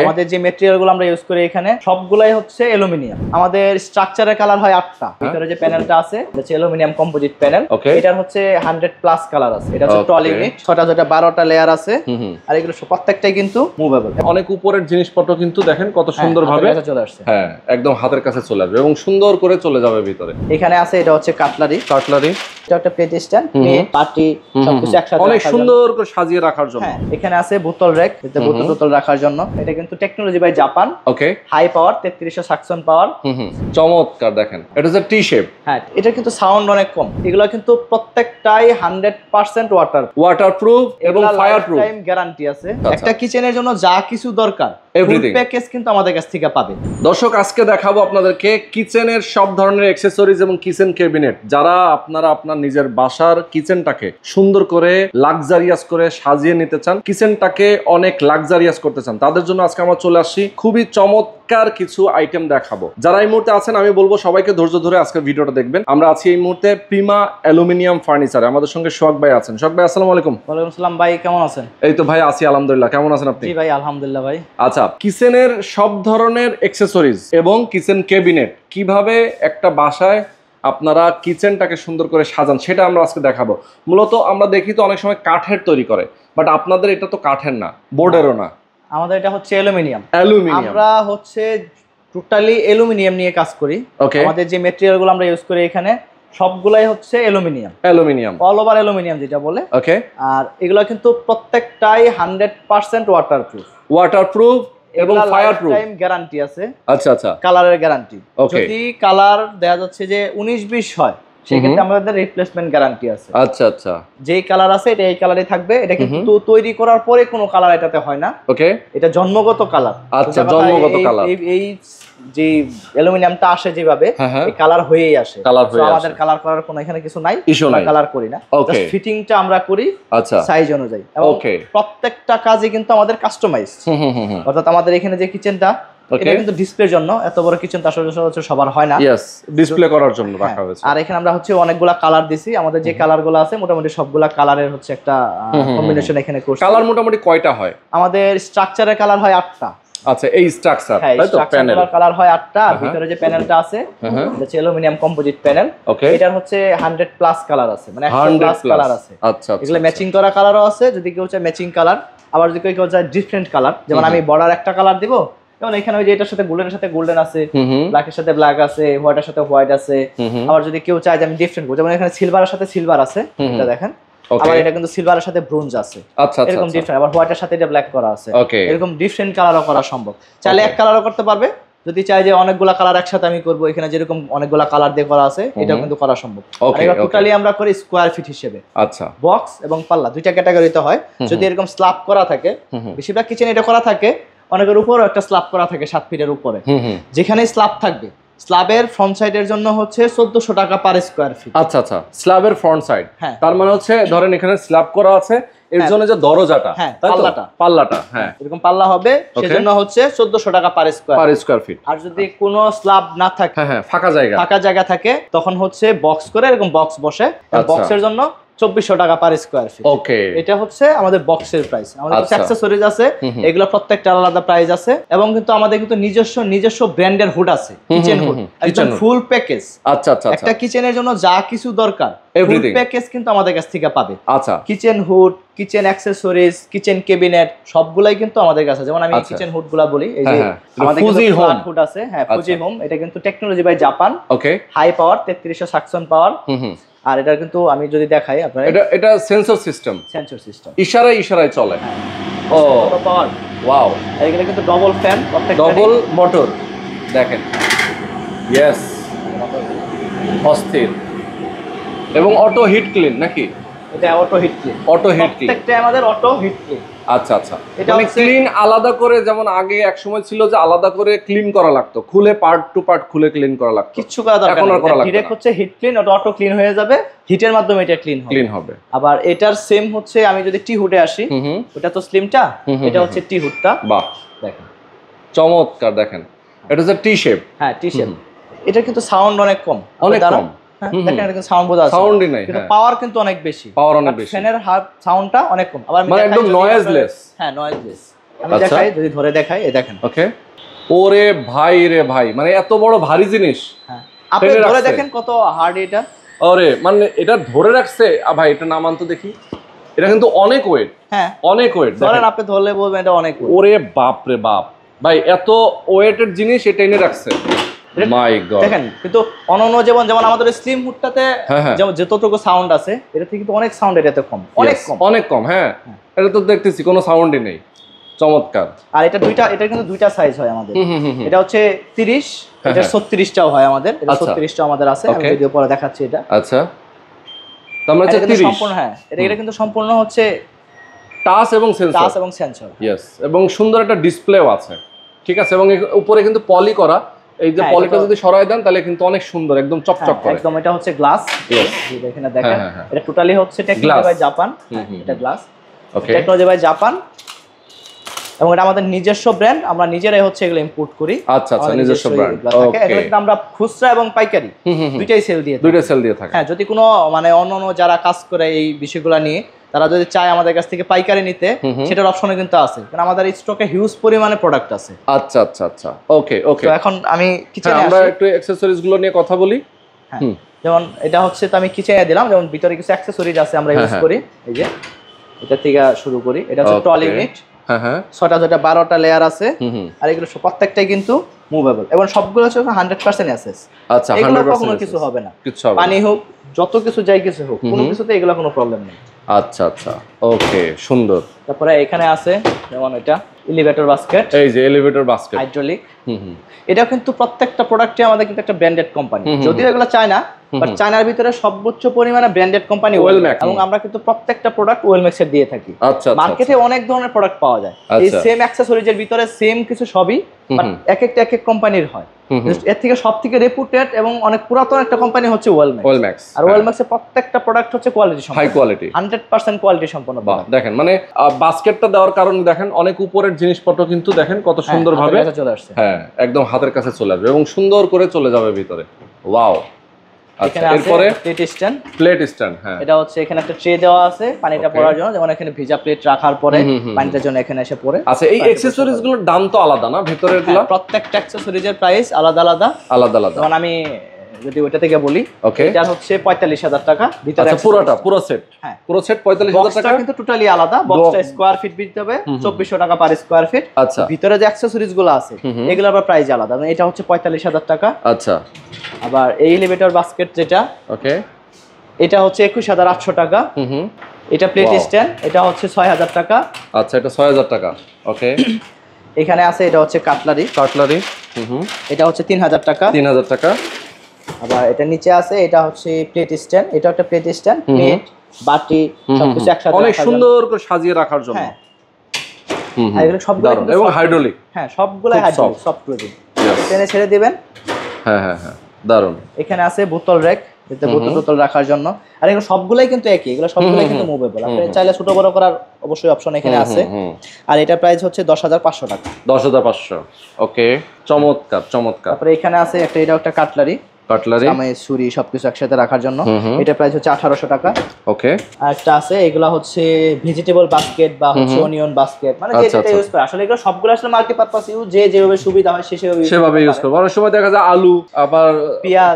আমাদের যে ম্যাটেরিয়াল গুলো আমরা ইউজ করি এখানে সবগুলাই হচ্ছে অ্যালুমিনিয়াম। আমাদের স্ট্রাকচারের কালার হয় 8টা। ভিতরে যে প্যানেলটা আছে এটা হচ্ছে অ্যালুমিনিয়াম কম্পোজিট প্যানেল। এটার হচ্ছে 100+ কালার আছে। এটা হচ্ছে ট্রলি ইউনিট, 12টা লেয়ার আছে। আর এগুলো প্রত্যেকটাই কিন্তু মুভেবল। অনেক উপরের জিনিসপত্র কিন্তু দেখেন কত সুন্দরভাবে চলে আসছে। হ্যাঁ, একদম হাতের কাছে চলে আসবে এবং সুন্দর করে চলে যাবে ভিতরে। এখানে আছে এটা হচ্ছে কাটলারি। এটা একটা প্লেট স্ট্যান্ড, প্লেট, পাটি সবকিছু একসাথে অনেক সুন্দর করে সাজিয়ে রাখার জন্য। হ্যাঁ, এখানে আছে বোতল র্যাক, এতে বোতল রাখার জন্য। এটা কিন্তু technology by Japan. Okay, high power 3300 suction power. চমৎকার। দেখেন এটা হচ্ছে টি শেপ। হ্যাঁ, এটা কিন্তু সাউন্ড অনেক কম। এগুলো কিন্তু প্রত্যেকটাই 100% ওয়াটারপ্রুফ এবং ফায়ারপ্রুফ। টাইম গ্যারান্টি আছে। একটা কিচেনের জন্য যা কিছু দরকার এভরিথিং প্যাকেজ কিন্তু আমাদের কাছ থেকে পাবে। দর্শক, আজকে দেখাবো আপনাদেরকে কিচেনের সব ধরনের অ্যাকসেসরিজ এবং কিচেন ক্যাবিনেট। যারা আপনারা আপনার নিজের বাসার কিচেনটাকে সুন্দর করে লাক্সারিয়াস করে সাজিয়ে নিতে চান, কিচেনটাকে অনেক লাক্সারিয়াস করতে চান, তাদের জন্য আজকে আমরা চলে আসছি খুবই চমৎকার কিছু আইটেম দেখাবো। যারা এই মুহূর্তে আছেন আমি বলবো সবাইকে ধৈর্য ধরে আজকের ভিডিওটা দেখবেন। আমরা আছি এই মুহূর্তে প্রিমা অ্যালুমিনিয়াম ফার্নিচারে। আমাদের সঙ্গে সোহাগ ভাই আছেন। সোহাগ ভাই আসসালামু আলাইকুম। ওয়ালাইকুম আসসালাম ভাই, কেমন আছেন? এই তো ভাই আছি আলহামদুলিল্লাহ। কেমন আছেন আপনি? জি ভাই আলহামদুলিল্লাহ ভাই। আচ্ছা, কিচেনের সব ধরনের অ্যাকসেসরিজ এবং কিচেন ক্যাবিনেট কিভাবে একটা বাসায় আপনারা কিচেনটাকে সুন্দর করে সাজান সেটা আমরা আজকে দেখাবো। মূলত আমরা দেখি তো অনেক সময় কাঠের তৈরি করে, বাট আপনাদের এটা তো কাঠের না, বোর্ডেরও না, আমাদের এটা হচ্ছে অ্যালুমিনিয়াম। আমরা হচ্ছে টোটালি অ্যালুমিনিয়াম নিয়ে কাজ করি। আমাদের যে ম্যাটেরিয়াল গুলো আমরা ইউজ করি এখানে সবগুলাই হচ্ছে অ্যালুমিনিয়াম অল ওভার অ্যালুমিনিয়াম যেটা বলে। ওকে, আর এগুলো কিন্তু প্রত্যেকটাই 100% ওয়াটারপ্রুফ এবং ফায়ারপ্রুফ। টাইম গ্যারান্টি আছে। আচ্ছা, কালারের গ্যারান্টি। যদি কালার দেখা যাচ্ছে যে 19-20 হয় সেক্ষেত্রে আমাদের রিপ্লেসমেন্ট গ্যারান্টি আছে। আচ্ছা, যেই কালার আছে এটা এই কালারই থাকবে। এটা কিন্তু তৈরি করার পরে কোনো কালার এটাতে হয় না। ওকে, এটা জন্মগত কালার। আচ্ছা, জন্মগত কালার। এই যে অ্যালুমিনিয়ামটা আসে যেভাবে এই কালার হয়েই আসে। আমাদের কালার করার কোনো এখানে কিছু নাই, কালার করি না। জাস্ট ফিটিংটা আমরা করি সাইজ অনুযায়ী। ওকে, প্রত্যেকটা কাজে কিন্তু আমাদের কাস্টমাইজ। অর্থাৎ আমাদের এখানে যে কিচেনটা এটা কিন্তু ডিসপ্লের জন্য, এত বড় কিচেন তো আসলে সবার হয় না। ডিসপ্লে করার জন্য রাখা হয়েছে। আর এখানে আমরা হচ্ছে অনেকগুলা কালার দিছি। আমাদের যে কালারগুলো আছে মোটামুটি সবগুলা কালারের হচ্ছে একটা কম্বিনেশন এখানে করছি। কালার মোটামুটি কয়টা হয়? আমাদের স্ট্রাকচারের কালার হয় 8টা। আচ্ছা, এই স্ট্রাকচার তাই তো, প্যানেল কালার হয় 8টা। আর ভিতরে যে প্যানেলটা আছে এটা হচ্ছে অ্যালুমিনিয়াম কম্পোজিট প্যানেল। এটার হচ্ছে 100+ কালার আছে, মানে 100+ কালার আছে। আচ্ছা, এগুলো ম্যাচিং করা কালারও আছে যদি কেউ চায় ম্যাচিং কালার। আবার যদি কেউ চায় ডিফারেন্ট কালার, যেমন আমি বর্ডার একটা কালার দিব, যেমন এখানে ওই যে এটার সাথে গোল্ডেনের সাথে গোল্ডেন আছে, ব্ল্যাকের সাথে ব্ল্যাক আছে, হোয়াইটের সাথে হোয়াইট আছে। আবার যদি কেউ চায় যে আমি ডিফারেন্ট করব, যেমন এখানে সিলভারের সাথে সিলভার আছে, এটা দেখেন। আবার এটা কিন্তু সিলভারের সাথে ব্রোঞ্জ আছে। আচ্ছা, এরকম ডিফারেন্ট। আবার হোয়াইটের সাথে এটা ব্ল্যাক করা আছে। এরকম ডিফারেন্ট কালারও করা সম্ভব। চাইলে এক কালারও করতে পারবে। যদি চাই যে অনেকগুলা কালার একসাথে আমি করব, এখানে যেরকম অনেকগুলা কালার দিয়ে করা আছে এটাও কিন্তু করা সম্ভব। এটা টোটালি আমরা করি স্কয়ার ফিট হিসেবে। আচ্ছা, বক্স এবং পাল্লা দুইটা ক্যাটাগরিতে হয়। যদি এরকম স্ল্যাব করা থাকে, বেশিরভাগ কিচেন এটা করা থাকে, অনেকের উপরও একটা স্ল্যাব করা থাকে 7 ফিটের উপরে। যেখানে স্ল্যাব থাকবে, স্ল্যাবের ফ্রন্ট সাইডের জন্য হচ্ছে 1400 টাকা পার স্কয়ার ফিট। আচ্ছা, স্ল্যাবের ফ্রন্ট সাইড, তার মানে হচ্ছে ধরেন এখানে স্ল্যাব করা আছে, এর জন্য যে দরজাটা, পাল্লাটা এরকম পাল্লা হবে, সেজন্য হচ্ছে 1400 টাকা পার স্কয়ার ফিট। আর যদি কোনো স্ল্যাব না থাকে, ফাঁকা জায়গা থাকে, তখন হচ্ছে বক্স করে এরকম বক্স বসে, বক্সের জন্য 2400 টাকা পার স্কয়ার ফিট। ওকে, এটা হচ্ছে আমাদের বক্সের প্রাইস। আমাদের কিছু অ্যাকসেসরিজ আছে, এগুলো প্রত্যেকটা আলাদা প্রাইস আছে। এবং কিন্তু আমাদের কিন্তু নিজস্ব ব্র্যান্ডের হুড আছে, কিচেন হুড, একদম ফুল প্যাকেজ। আচ্ছা, একটা কিচেনের জন্য যা কিছু দরকার ফুল প্যাকেজ কিন্তু আমাদের কাছ থেকে পাবে। আচ্ছা, kitchen hood, kitchen accessories, kitchen cabinet সবগুলাই কিন্তু আমাদের কাছে। যেমন আমি কিচেন হুড গুলা বলি, এই যে আমাদের ফুজি হুড আছে। হ্যাঁ, ফুজি হোম, এটা কিন্তু technology by Japan. Okay, high power 3300 suction power. আর এটা কিন্তু আমি যদি দেখাই আপনারা, এটা সেন্সর সিস্টেম, ইশারায় চলে। ও পাওয়ার, ওয়াও। এগুলো কিন্তু ডবল ফ্যান, ডবল মোটর, দেখেন। ইয়েস, অস্থির। এবং অটো হিট ক্লিন নাকি? এটা অটো হিট ক্লিন, প্রত্যেকটা আমাদের অটো হিট ক্লিন। আচ্ছা, মানে ক্লিন আলাদা করে, যেমন আগে এক সময় ছিল যে আলাদা করে ক্লিন করা লাগতো, খুলে পার্ট টু পার্ট খুলে ক্লিন করা লাগতো। কিছু করা দরকার নেই, ডাইরেক্ট হচ্ছে হিট ক্লিন, ওটা অটো ক্লিন হয়ে যাবে, হিটের মাধ্যমে এটা ক্লিন হবে। আবার এটার সেম হচ্ছে আমি যদি টি হুডে আসি, ওটা তো স্লিমটা, এটা হচ্ছে টি হুডটা। বাহ, দেখেন চমৎকার। দেখেন এটা হচ্ছে টি শেপ। হ্যাঁ, টি শেপ। এটা কিন্তু সাউন্ড অনেক কম। দেখেন এটা সাউন্ড বোঝা যাচ্ছে, সাউন্ডই নাই, কিন্তু পাওয়ার কিন্তু অনেক বেশি। ফ্যানের সাউন্ডটা অনেক কম। আবার মানে একদম নয়েজলেস। হ্যাঁ, নয়েজলেস। আমি দেখাই, যদি ধরে দেখাই, এই দেখেন। ওকে, ওরে ভাই রে ভাই, মানে এত বড় ভারী জিনিস। হ্যাঁ, আপনি ধরে দেখেন কত হার্ড এটা। আরে মানে এটা ধরে রাখছে ভাই, এটা নামান তো দেখি। এটা কিন্তু অনেক ওয়েট। হ্যাঁ, অনেক ওয়েট। ধরেন আপনি ধরলে বলবেন এটা অনেক ওয়েট। ওরে বাপ রে বাপ ভাই, এত ওয়েটের জিনিস এটা এনে রাখছে। মাই গড, দেখেন কিন্তু অনন্য যেমন আমাদের স্লিম হুডটাতে যেমন যতটুকু সাউন্ড আছে, এটা থেকে কিন্তু অনেক সাউন্ড এটাতে কম, অনেক কম, অনেক কম। হ্যাঁ, এটা তো দেখতেছি কোনো সাউন্ডই নেই। চমৎকার। আর এটা কিন্তু দুইটা সাইজ হয় আমাদের। এটা হচ্ছে 30, এটা 36টাও হয় আমাদের। এটা 36টাও আমাদের আছে, আমি ভিডিও পরে দেখাচ্ছি এটা। আচ্ছা, তোমরা হচ্ছে 30 সম্পূর্ণ। হ্যাঁ, এটা কিন্তু সম্পূর্ণ হচ্ছে টাচ এবং সেন্সর। ইয়েস, এবং সুন্দর একটা ডিসপ্লেও আছে। ঠিক আছে, এবং উপরে কিন্তু পলি করা। এই যে পলিটা যদি সরায় দেন তাহলে কিন্তু অনেক সুন্দর, একদম চকচক করে একদম। এটা হচ্ছে গ্লাস, এখানে দেখেন। এটা টোটালি হচ্ছে টেকনোলজি বাই জাপান। এটা glass, okay, technology by Japan, এবং এটা আমাদের নিজস্ব ব্র্যান্ড। আমরা নিজেরাই হচ্ছে এগুলো ইম্পোর্ট করি। আচ্ছা, নিজস্ব ব্র্যান্ড। ওকে, এগুলো কিন্তু আমরা খুচরা এবং পাইকারি দুইটাই সেল দিয়ে থাকি। হ্যাঁ, যদি কোনো মানে অন্যান্য যারা কাজ করে এই বিষয়গুলো নিয়ে, তারা যদি চায় আমাদের কাছ থেকে পাইকারি নিতে, সেটার অপশনও কিন্তু আছে, কারণ আমাদের স্টকে হিউজ পরিমাণে প্রোডাক্ট আছে। আচ্ছা, ওকে। তো এখন আমি কিচেনে আমরা একটু অ্যাকসেসরিজ গুলো নিয়ে কথা বলি। হ্যাঁ, যেমন এটা হচ্ছে, তো আমি কিচেনে দিলাম, যেমন ভিতরে কিছু অ্যাকসেসরিজ আছে আমরা ইউজ করি। এই যে এটা থেকে শুরু করি। এটা হচ্ছে টল ইউনিট। হ্যাঁ, 6টা 12টা লেয়ার আছে। আর এগুলো প্রত্যেকটাই কিন্তু মুভেবল, এবং সবগুলো হচ্ছে 100% অ্যাসেস। আচ্ছা, এগুলো কখনো কিছু হবে না, পানি হোক, যত কিছু যাই কিছু হোক, কোনো কিছুতে এগুলো কোনো প্রবলেম নেই। আচ্ছা, ওকে, সুন্দর। তারপরে এখানে আছে যেমন এটা এলিভেটর বাস্কেট। এই যে এলিভেটর বাস্কেট, হাইড্রোলিক। এটা কিন্তু প্রত্যেকটা প্রোডাক্টে আমাদের কিন্তু একটা ব্র্যান্ডেড কোম্পানি, যদিও এগুলো চায়না, বাট চায়নার ভিতরে সর্বোচ্চ পরিমাণে ব্র্যান্ডেড কোম্পানি ওয়েলম্যাক্স, এবং আমরা কিন্তু প্রত্যেকটা প্রোডাক্ট ওয়েলম্যাক্সের দিয়ে থাকি। আচ্ছা, মার্কেটে অনেক ধরনের প্রোডাক্ট পাওয়া যায়, এই সেম অ্যাকসেসরিজের ভিতরে সেম কিছু সবই, বাট এক এক কোম্পানির হয়। এর থেকে সবথেকে রেপুটেড এবং অনেক পুরাতন একটা কোম্পানি হচ্ছে ওয়েলম্যাক্স। আর ওয়েলম্যাক্সের প্রত্যেকটা প্রোডাক্ট হচ্ছে কোয়ালিটি সম্পন্ন, হাই কোয়ালিটি, 100% কোয়ালিটি সম্পন্ন। দেখেন মানে বাস্কেটটা দেওয়ার কারণে দেখেন অনেক উপরের জিনিসপত্র কিন্তু দেখেন কত সুন্দরভাবে চলে আসছে। হ্যাঁ, একদম হাতের কাছে চলে আসবে এবং সুন্দর করে চলে যাবে ভিতরে। ওয়াও। আচ্ছা, এরপরে প্লেট স্ট্যান্ড। হ্যাঁ, এটা হচ্ছে এখানে একটা ট্রে দেওয়া আছে পানিটা পড়ার জন্য, যেমন এখানে ভিজা প্লেট রাখার পরে পানিটার জন্য এখানে এসে পড়ে। আচ্ছা, এই অ্যাকসেসরিজ গুলোর দাম তো আলাদা না ভিতরের গুলো? প্রত্যেকটা অ্যাকসেসরিজের প্রাইস আলাদা আলাদা। যেমন আমি যদি ওইটা থেকে বলি, এটা হচ্ছে 45,000 টাকা ভিতরে। আচ্ছা, পুরো সেট? হ্যাঁ, পুরো সেট 45,000 টাকা, কিন্তু টোটালি আলাদা। বক্সটা স্কয়ার ফিট দিতে হবে 2400 টাকা পার স্কয়ার ফিট। আচ্ছা, ভিতরে যে অ্যাকসেসরিজ গুলো আছে এগুলোর আবার প্রাইস আলাদা। এটা হচ্ছে 45,000 টাকা। আচ্ছা, আবার এই এলিভেটর বাস্কেট যেটা, ওকে, এটা হচ্ছে 21,800 টাকা। এটা প্লেট স্ট্যান্ড, এটা হচ্ছে 6,000 টাকা। আচ্ছা, এটা 6,000 টাকা। ওকে, এখানে আছে এটা হচ্ছে কাটলারি। এটা হচ্ছে 3,000 টাকা। 3,000 টাকা। আবার এটা নিচে আছে, এটা হচ্ছে প্লেট স্ট্যান্ড। এটা একটা প্লেট স্ট্যান্ড, প্লেট, বাটি সবকিছু একসাথে অনেক সুন্দর করে সাজিয়ে রাখার জন্য। হ্যাঁ, আর এগুলো সবগুলো এবং হাইড্রোলিক। হ্যাঁ, সবগুলাই হাইড্রোলিক, সফট ক্লোজিং। টেনে ছেড়ে দিবেন। হ্যাঁ, দারুন। এখানে আছে বোতল র‍্যাক, এতে বোতল রাখার জন্য। আর এগুলো সবগুলাই কিন্তু একই, এগুলো সবগুলাই কিন্তু মুভেবল। আপনি চাইলে ছোট বড় করার অবশ্যই অপশন এখানে আছে। আর এটা প্রাইস হচ্ছে 10,500 টাকা। 10,500। ওকে, চমৎকার। তারপরে এখানে আছে এটা একটা কাটলারি, চামচ, ছুরি সবকিছু একসাথে রাখার জন্য। এটা প্রাইস হচ্ছে 1,800 টাকা। ওকে। আর একটা আছে, এগুলা হচ্ছে ভেজিটেবল বাস্কেট বা হচ্ছে অনিয়ন বাস্কেট, মানে যেটা ইউজ করে। আসলে এগুলো সবগুলো আসলে মাল্টি পারপাস ইউজ, যেভাবে সুবিধা হয় সেভাবে ইউজ করবে। অনেক সময় দেখা যায় আলু, আবার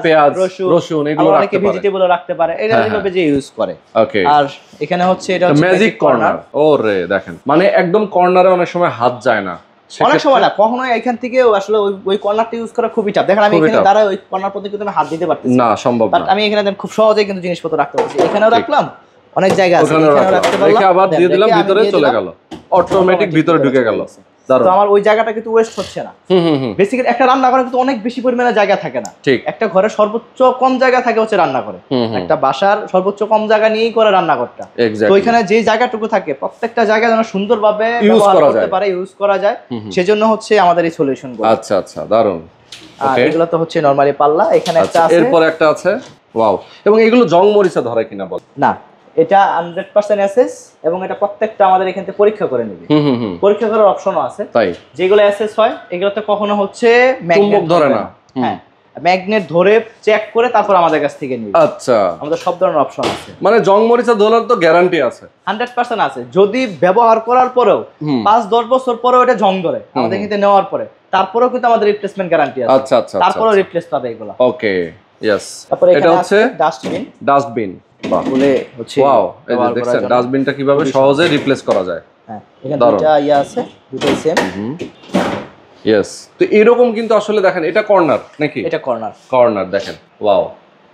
পেঁয়াজ, রসুন এগুলো অনেকে ভেজিটেবলও রাখতে পারে, এটা যেভাবে যে ইউজ করে। ওকে। আর এখানে হচ্ছে এটা ম্যাজিক কর্নার। ওরে দেখেন, মানে একদম কর্নারে অনেক সময় হাত যায় না, অনেক সময় না, কখনো এখান থেকে আসলে ওই কর্নারটা ইউজ করা খুবই টাফ। দেখেন আমি এখানে দাঁড়ায় ওই কর্নার পর্যন্ত কিন্তু আমি হাত দিতে পারতেছি না, সম্ভব না। আমি এখানে খুব সহজেই কিন্তু জিনিসপত্র রাখতে পারছি। এখানেও রাখলাম, অনেক জায়গা আছে, এখানেও রাখতে পারলাম, আবার দিয়ে দিলাম, ভিতরে চলে গেল, অটোমেটিক ভিতরে ঢুকে গেল। তো আমার ওই জায়গাটা কিন্তু ওয়েস্ট হচ্ছে না। বেসিক্যালি একটা রান্না ঘরে কিন্তু অনেক বেশি পরিমাণে জায়গা থাকে না। একটা ঘরে সর্বোচ্চ কম জায়গা থাকে হচ্ছে রান্না করে। একটা বাসার সর্বোচ্চ কম জায়গা নিয়েই করে রান্নাঘরটা। তো ওইখানে যে জায়গাটুকু থাকে প্রত্যেকটা জায়গা যেন সুন্দরভাবে ব্যবহার করতে পারে, ইউজ করা যায়, সেজন্য হচ্ছে আমাদের এই সলিউশনগুলো। আচ্ছা, দারুন। আর এগুলো তো হচ্ছে নরমালি পাল্লা। এখানে একটা আছে, এরপর একটা আছে। ওয়াও। এবং এগুলো জং মরিচা ধরে কিনা বল? না, এটা 100% এসএস, এবং এটা প্রত্যেকটা আমাদের এখান থেকে পরীক্ষা করে নেবে। পরীক্ষা করার অপশনও আছে। তাই যেগুলো এসএস হয় এগুলোতে কখনো হচ্ছে চুম্বক ধরে না। হ্যাঁ, ম্যাগনেট ধরে চেক করে তারপর আমাদের কাছ থেকে নিবে। আচ্ছা, আমাদের সব ধরনের অপশন আছে। মানে জং মরিচা ধরার তো গ্যারান্টি আছে? 100% আছে। যদি ব্যবহার করার পরেও 5-10 বছর পরেও এটা জং ধরে আমাদের কিন্তু নেওয়ার পরে, তারপরেও কিন্তু আমাদের রিপ্লেসমেন্ট গ্যারান্টি আছে। আচ্ছা আচ্ছা, তারপরেও রিপ্লেস পাবে এগুলো। ওকে, ইয়েস। তারপরে এটা হচ্ছে ডাস্টবিন বাহ, বলে হচ্ছে। ওয়াও, এই যে দেখছেন ডাস্টবিনটা কিভাবে সহজে রিপ্লেস করা যায়। হ্যাঁ, এখানে দুটো আছে, দুটোই সেম। ইয়েস। তো এরকম কিন্তু আসলে দেখেন এটা কর্নার নাকি? এটা কর্নার দেখেন, ওয়াও।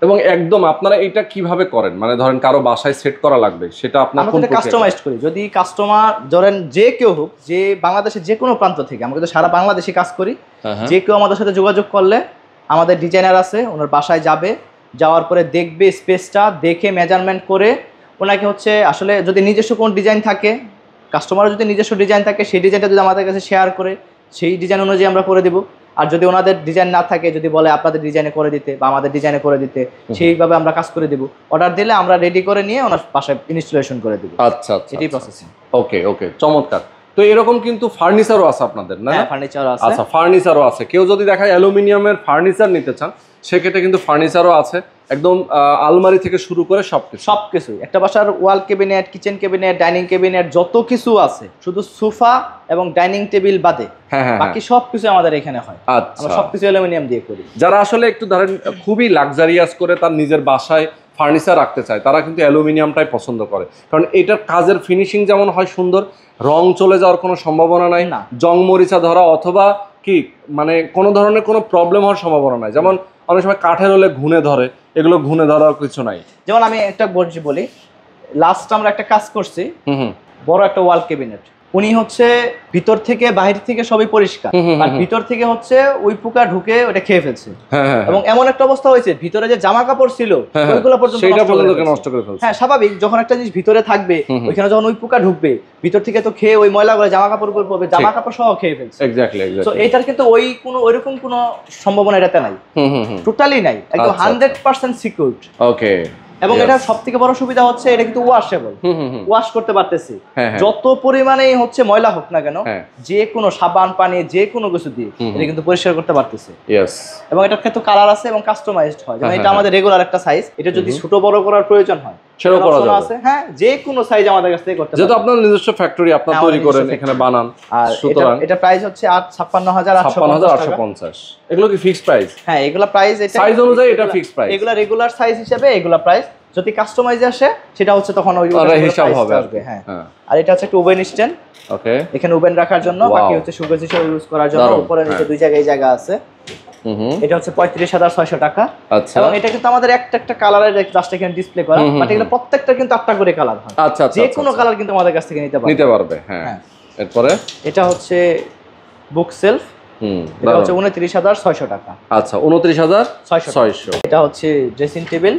এবং একদম আপনারা এটা কিভাবে করেন, মানে ধরেন কারো বাসায় সেট করা লাগবে, সেটা আপনারা কোন কাস্টমাইজড করি। যদি কাস্টমার ধরেন যে কেউ হোক, যে বাংলাদেশের যে কোনো প্রান্ত থেকে, আমরা কিন্তু সারা বাংলাদেশে কাজ করি, যে কেউ আমাদের সাথে যোগাযোগ করলে আমাদের ডিজাইনার আছে, ওনার বাসায় যাবে, যাওয়ার পরে দেখবে স্পেসটা, দেখে মেজারমেন্ট করে ওনাকে হচ্ছে আসলে যদি নিজস্ব কোন ডিজাইন থাকে, কাস্টমারের যদি নিজস্ব ডিজাইন থাকে, সেই ডিজাইনটা যদি আমাদের কাছে শেয়ার করে সেই ডিজাইন অনুযায়ী আমরা করে দেবো। আর যদি ওনাদের ডিজাইন না থাকে, যদি বলে আপনাদের ডিজাইনে করে দিতে বা আমাদের ডিজাইনে করে দিতে, সেইভাবে আমরা কাজ করে দিব। অর্ডার দিলে আমরা রেডি করে নিয়ে ওনার বাসায় ইনস্টলেশন করে দিব। আচ্ছা আচ্ছা, এটাই প্রসেসিং। ওকে ওকে, চমৎকার। তো এরকম কিন্তু ফার্নিচারও আছে আপনাদের, না? হ্যাঁ, ফার্নিচারও আছে। আচ্ছা, ফার্নিচারও আছে। কেউ যদি দেখায় অ্যালুমিনিয়ামের ফার্নিচার নিতে চান, সেক্ষেত্রে কিন্তু ফার্নিচারও আছে, একদম আলমারি থেকে শুরু করে সবকিছু। একটা বাসার ওয়াল cabinet, kitchen cabinet, dining cabinet যত কিছু আছে, শুধু সোফা এবং ডাইনিং টেবিল বাদে বাকি সবকিছু আমাদের এখানে হয়। আমরা সবকিছু অ্যালুমিনিয়াম দিয়ে করি। যারা আসলে একটু ধরেন খুবই লাক্সারিয়াস করে তার নিজের বাসায় ফার্নিচার রাখতে চায়, তারা কিন্তু অ্যালুমিনিয়ামটাই পছন্দ করে, কারণ এটার কাজের ফিনিশিং যেমন হয় সুন্দর, রং চলে যাওয়ার কোনো সম্ভাবনা নাই, জং মরিচা ধরা অথবা কি মানে কোনো ধরনের কোনো প্রবলেম হওয়ার সম্ভাবনা নাই। যেমন অনেক সময় কাঠের হলে ঘুনে ধরে, এগুলো ঘুনে ধরার কিছু নাই। যেমন আমি একটা বলি, লাস্ট আমরা একটা কাজ করছি, বড় একটা ওয়াল ক্যাবিনেট, উনি হচ্ছে ভিতর থেকে বাহির থেকে সবই পরিষ্কার, আর ভিতর থেকে হচ্ছে ওই পোকা ঢুকে ওটা খেয়ে ফেলছে। এবং এমন একটা অবস্থা হয়েছে, ভিতরে যে জামা কাপড় ছিল ওইগুলো পর্যন্ত নষ্ট করে ফেলছে। হ্যাঁ, স্বাভাবিক, যখন একটা জিনিস ভিতরে থাকবে, ওইখানে যখন ওই পোকা ঢুকবে ভিতর থেকে, তো খেয়ে ওই ময়লাগুলো জামা কাপড় উপর পড়বে, জামা কাপড় সহ খেয়ে ফেলছে। এক্স্যাক্টলি। তো এটার কিন্তু ওইরকম কোনো সম্ভাবনা এটাতে নাই, টোটালি নাই, একদম 100% সিকিউরড। ওকে। এবং এটা সবথেকে বড় সুবিধা হচ্ছে এটা কিন্তু ওয়াশেবল, ওয়াশ করতে পারতেছি, যত পরিমাণেই হচ্ছে ময়লা হোক না কেন, যে কোনো সাবান পানি যে কোনো কিছু দিয়ে এটা কিন্তু পরিষ্কার করতে পারতেছি। এবং এটার ক্ষেত্রে কালার আছে এবং কাস্টমাইজড হয়, যেমন এটা আমাদের রেগুলার একটা সাইজ, এটা যদি ছোট বড় করার প্রয়োজন হয় সেটাও করা যাবে। হ্যাঁ, যে কোনো সাইজ আমাদের কাছ থেকে করতে পারবেন, যেহেতু আপনার নিজস্ব ফ্যাক্টরি, আপনারা তৈরি করেন, এখানে বানান। আর এটা প্রাইস হচ্ছে 56,850। এগুলো কি ফিক্সড প্রাইস? হ্যাঁ, এগুলা প্রাইস, এটা সাইজ অনুযায়ী এটা ফিক্সড প্রাইস। এগুলা রেগুলার সাইজ হিসেবে এগুলা প্রাইস, যদি কাস্টমাইজ আসে সেটা হচ্ছে তখন ওই হিসাব হবে। হ্যাঁ। আর এটা হচ্ছে একটা ওভেন স্ট্যান্ড, ওকে, এখানে ওভেন রাখার জন্য, বাকি হচ্ছে সুগেজ হিসেবে ইউজ করার জন্য, উপরে নিচে দুই জায়গায় জায়গা আছে। এটা হচ্ছে 35,600 টাকা। আচ্ছা। এবং এটা কিন্তু আমাদের একটা কালারের জাস্ট এখানে ডিসপ্লে করা, বাট এগুলো প্রত্যেকটা কিন্তু 8টা করে কালার হয়। আচ্ছা, যে কোনো কালার কিন্তু আমাদের কাছ থেকে নিতে পারবে। হ্যাঁ। এরপরে এটা হচ্ছে বুক সেলফ, এটা হচ্ছে 29,600 টাকা। আচ্ছা, 29,600। এটা হচ্ছে ড্রেসিং টেবিল,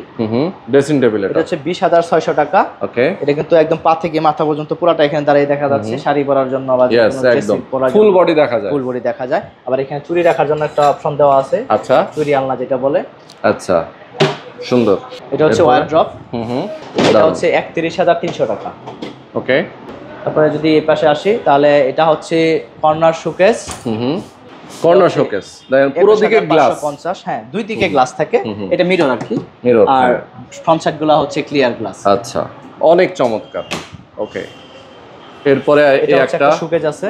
ড্রেসিং টেবিল, এটা হচ্ছে 20,600 টাকা। ওকে। এটা কিন্তু একদম পা থেকে মাথা পর্যন্ত পুরোটা এখানে দাঁড়িয়ে দেখা যাচ্ছে, শাড়ি পরার জন্য বা একদম ফুল বডি দেখা যায়, ফুল বডি দেখা যায়। আবার এখানে চুড়ি রাখার জন্য একটা অপশন দেওয়া আছে। আচ্ছা, চুড়ি আলনা যেটা বলে। আচ্ছা, সুন্দর। এটা হচ্ছে ওয়ারড্রপ, এটা হচ্ছে 31,300 টাকা। ওকে। তারপরে যদি এই পাশে আসি, তাহলে এটা হচ্ছে কর্নার শোকেস, কর্নার শোকেস, দেখেন পুরো দিকে গ্লাস 50, হ্যাঁ, দুই দিকে গ্লাস থাকে, এটা মিরর আর কি, মিরর, আর ফ্রন্ট সাইড গুলো হচ্ছে ক্লিয়ার গ্লাস। আচ্ছা, অনেক চমৎকার। ওকে। এরপরে এটা একটা শোকেস আছে,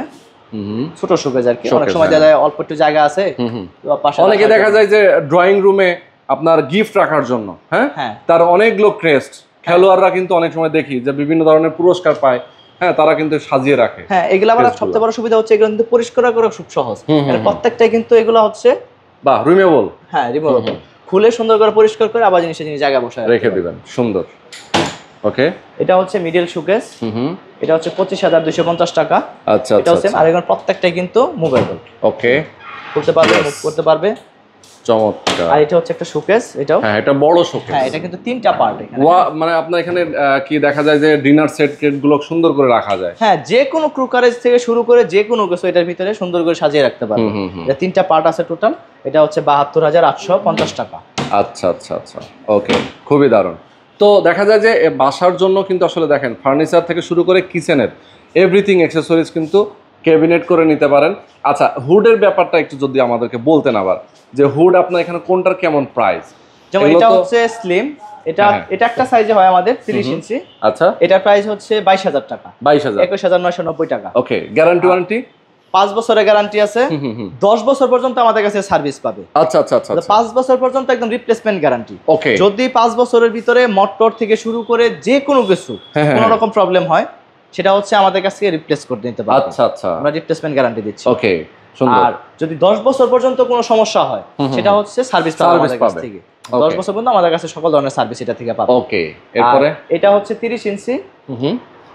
ছোট শোকেস আর কি, অনেক সময় দেখা যায় অল্প একটু জায়গা আছে, অনেকে দেখা যায় যে ড্রয়িং রুমে আপনার গিফট রাখার জন্য, হ্যাঁ, তার অনেকগুলো ক্রেস্ট, খেলোয়াড়রা কিন্তু অনেক সময় দেখি যে বিভিন্ন ধরনের পুরস্কার পায়, হ্যাঁ, তারা কিন্তু সাজিয়ে রাখে। হ্যাঁ, এগুলো আবার সবচেয়ে বড় সুবিধা হচ্ছে এগুলো কিন্তু পরিষ্কার করা খুব সহজ, প্রত্যেকটাই কিন্তু এগুলো হচ্ছে রিমুভেবল। হ্যাঁ, রিমুভেবল, খুলে সুন্দর করে পরিষ্কার করে আবার জিনিস জায়গায় বসায় রেখে দিবেন, সুন্দর। ওকে। এটা হচ্ছে মিডল শোকেস, এটা হচ্ছে 25,250 টাকা। আচ্ছা, এটা হচ্ছে, আর এগুলো প্রত্যেকটাই কিন্তু মুভেবল, ওকে, করতে পারবে, মুভ করতে পারবে। চমৎকার। আর এটা হচ্ছে একটা শোকেস, এটাও, হ্যাঁ, এটা বড় শোকেস। হ্যাঁ, এটা কিন্তু 3টা পার্ট এখানে, মানে আপনার এখানে কি দেখা যায় যে ডিনার সেট কেট গুলো সুন্দর করে রাখা যায়। হ্যাঁ, যে কোনো ক্রুকারেজ থেকে শুরু করে যে কোনো কিছু এটার ভিতরে সুন্দর করে সাজিয়ে রাখতে পারবে। এটা 3টা পার্ট আছে টোটাল। এটা হচ্ছে 72,850 টাকা। আচ্ছা আচ্ছা আচ্ছা, ওকে, খুবই দারুণ। তো দেখা যায় যে বাসার জন্য কিন্তু আসলে দেখেন ফার্নিচার থেকে শুরু করে কিচেনের এভরিথিং অ্যাক্সেসরিজ কিন্তু ক্যাবিনেট করে নিতে পারেন। আচ্ছা, হুডের ব্যাপারটা একটু যদি আমাদেরকে বলতেন আবার, যে হুড আপনার এখানে কোনটার কেমন প্রাইস? যেমন এটা হচ্ছে স্লিম, এটা একটা সাইজে হয় আমাদের 30 ইঞ্চি। আচ্ছা, এটার প্রাইস হচ্ছে 22,000 টাকা। 21,990 টাকা। ওকে, গ্যারান্টি ওয়ারেন্টি? 5 বছরের গ্যারান্টি আছে, 10 বছর পর্যন্ত আমাদের কাছে সার্ভিস পাবে। আচ্ছা আচ্ছা আচ্ছা, 5 বছর পর্যন্ত একদম রিপ্লেসমেন্ট গ্যারান্টি। ওকে, যদি 5 বছরের ভিতরে মোটর থেকে শুরু করে যে কোনো কিছু কোনো রকম প্রবলেম হয়, সেটা হচ্ছে আমাদের কাছ থেকে রিপ্লেস করে নিতে পারবে। আচ্ছা আচ্ছা, আমরা রিপ্লেসমেন্ট গ্যারান্টি দিচ্ছি। ওকে, সুন্দর। আর যদি 10 বছর পর্যন্ত কোনো সমস্যা হয়, সেটা হচ্ছে সার্ভিস পাবে আমাদের কাছ থেকে। 10 বছর পর্যন্ত আমাদের কাছে সকল ধরনের সার্ভিস এটা থেকে পাবে। ওকে, এরপরে এটা হচ্ছে 30 ইঞ্চি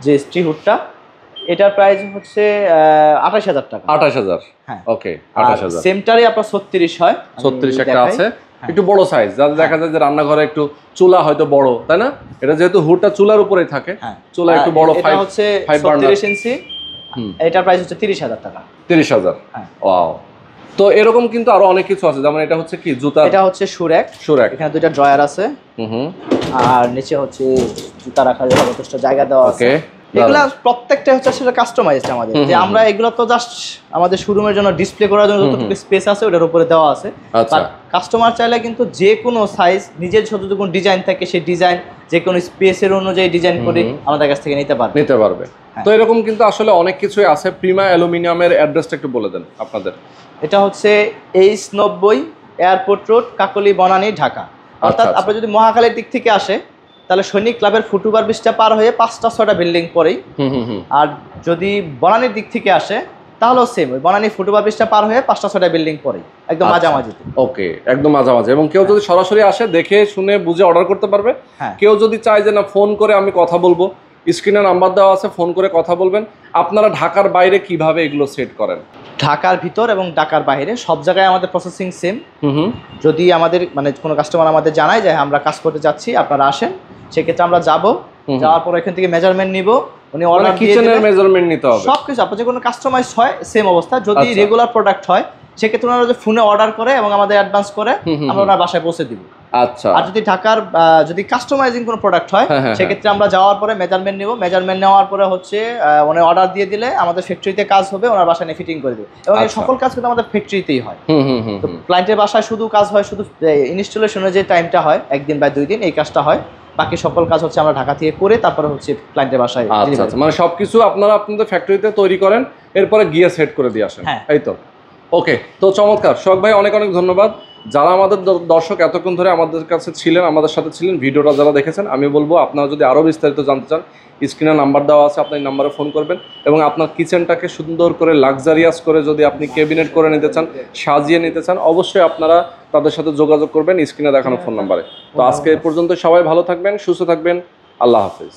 যে স্ট্রি হুডটা, এটার প্রাইস হচ্ছে 28,000 টাকা। 28,000, হ্যাঁ, ওকে, 28,000। সেমটারই আপনার 36 হয়। 36 একটা আছে, একটু বড় সাইজ, যাতে দেখা যায় যে রান্নাঘরে একটু চুলা হয়তো বড়, তাই না? এটা যেহেতু হুডটা চুলার উপরেই থাকে, চুলা একটু বড়। এটা হচ্ছে 36 ইঞ্চি, এটার প্রাইস হচ্ছে 30,000 টাকা। 30,000, ওয়াও। তো এরকম কিন্তু আরো অনেক কিছু আছে, যেমন এটা হচ্ছে কি জুতা, এটা হচ্ছে শুরেক। এখানে দুইটা ড্রয়ার আছে, আর নিচে হচ্ছে জুতা রাখার যথেষ্ট জায়গা দেওয়া আছে। এগুলা প্রত্যেকটা হচ্ছে আসলে কাস্টমাইজড আমাদের, যে আমরা এগুলো তো জাস্ট আমাদের শোরুমের জন্য ডিসপ্লে করার জন্য যতটুকু স্পেস আছে ওটার উপরে দেওয়া আছে। বাট কাস্টমার চাইলে কিন্তু যে কোনো সাইজ, নিজের যতটুকু ডিজাইন থাকে সেই ডিজাইন যে কোনো স্পেসের অনুযায়ী ডিজাইন করে আমাদের কাছ থেকে নিতে পারবে। তো এরকম কিন্তু আসলে অনেক কিছুই আছে। প্রিমা অ্যালুমিনিয়ামের অ্যাড্রেসটা একটু বলে দেন আপনাদের। এটা হচ্ছে H90 এয়ারপোর্ট রোড, কাকলি, বনানী, ঢাকা। অর্থাৎ আপনি যদি মহাখালীর দিক থেকে আসে, তাহলে সৈনিক ক্লাবের ফুটওভার ব্রিজটা পার হয়ে 5টা-6টা বিল্ডিং পরেই। আর যদি বনানীর দিক থেকে আসে, তাহলেও সেম, ওই বনানী ফুটওভার ব্রিজটা পার হয়ে 5টা-6টা বিল্ডিং পরেই, একদম মাঝামাঝি। ওকে, একদম মাঝামাঝি। এবং কেউ যদি সরাসরি আসে, দেখে শুনে বুঝে অর্ডার করতে পারবে। কেউ যদি চায় যে না, ফোন করে আমি কথা বলবো, স্ক্রিনে নাম্বার দেওয়া আছে, ফোন করে কথা বলবেন। আপনারা ঢাকার বাইরে কিভাবে এগুলো সেট করেন? ঢাকার ভিতর এবং ঢাকার বাইরে সব জায়গায় আমাদের প্রসেসিং সেম। যদি আমাদের মানে কোনো কাস্টমার আমাদের জানায় যে আমরা কাজ করতে যাচ্ছি, আপনারা আসেন, সেক্ষেত্রে আমরা যাওয়ার পর এখান থেকে মেজারমেন্ট নিব, উনি অর্ডার দিয়ে দিবেন। কিচেনের মেজারমেন্ট নিতে হবে, সবকিছু আপনার যে কোনো কাস্টমাইজ হয় সেম অবস্থা। যদি রেগুলার প্রোডাক্ট হয়, সেক্ষেত্রে ওনারা যে ফোনে অর্ডার করে এবং আমাদের অ্যাডভান্স করে, আমরা ওনার বাসায় পৌঁছে দিব। আচ্ছা। আর যদি ঢাকার যদি কাস্টমাইজিং কোনো প্রোডাক্ট হয়, সেক্ষেত্রে আমরা যাওয়ার পরে মেজারমেন্ট নিব, মেজারমেন্ট নেওয়ার পরে হচ্ছে উনি অর্ডার দিয়ে দিলে আমাদের ফ্যাক্টরিতে কাজ হবে, ওনার বাসায় নিয়ে ফিটিং করে দেবে। এবং এই সকল কাজ কিন্তু আমাদের ফ্যাক্টরিতেই হয়। তো ক্লায়েন্টের বাসায় শুধু কাজ হয়, শুধু ইনস্টলেশনের যে টাইমটা হয় 1 দিন বা 2 দিন, এই কাজটা হয়। বাকি সকল কাজ হচ্ছে আমরা ঢাকা থেকে করে তারপরে হচ্ছে ক্লায়েন্টের বাসায়। আচ্ছা, মানে সবকিছু আপনারা আপনাদের ফ্যাক্টরিতে তৈরি করেন, এরপরে গিয়ে সেট করে দিয়ে আসেন, এই তো? ওকে, তো চমৎকার। সোহাগ ভাই, অনেক অনেক ধন্যবাদ। যারা আমাদের দর্শক এতক্ষণ ধরে আমাদের কাছে ছিলেন, আমাদের সাথে ছিলেন, ভিডিওটা যারা দেখেছেন, আমি বলবো আপনারা যদি আরও বিস্তারিত জানতে চান, স্ক্রিনে নাম্বার দেওয়া আছে, আপনি নাম্বারে ফোন করবেন। এবং আপনার কিচেনটাকে সুন্দর করে লাক্সারিয়াস করে যদি আপনি ক্যাবিনেট করে নিতে চান, সাজিয়ে নিতে চান, অবশ্যই আপনারা তাদের সাথে যোগাযোগ করবেন স্ক্রিনে দেখানো ফোন নাম্বারে। তো আজকে এ পর্যন্ত, সবাই ভালো থাকবেন, সুস্থ থাকবেন, আল্লাহ হাফেজ।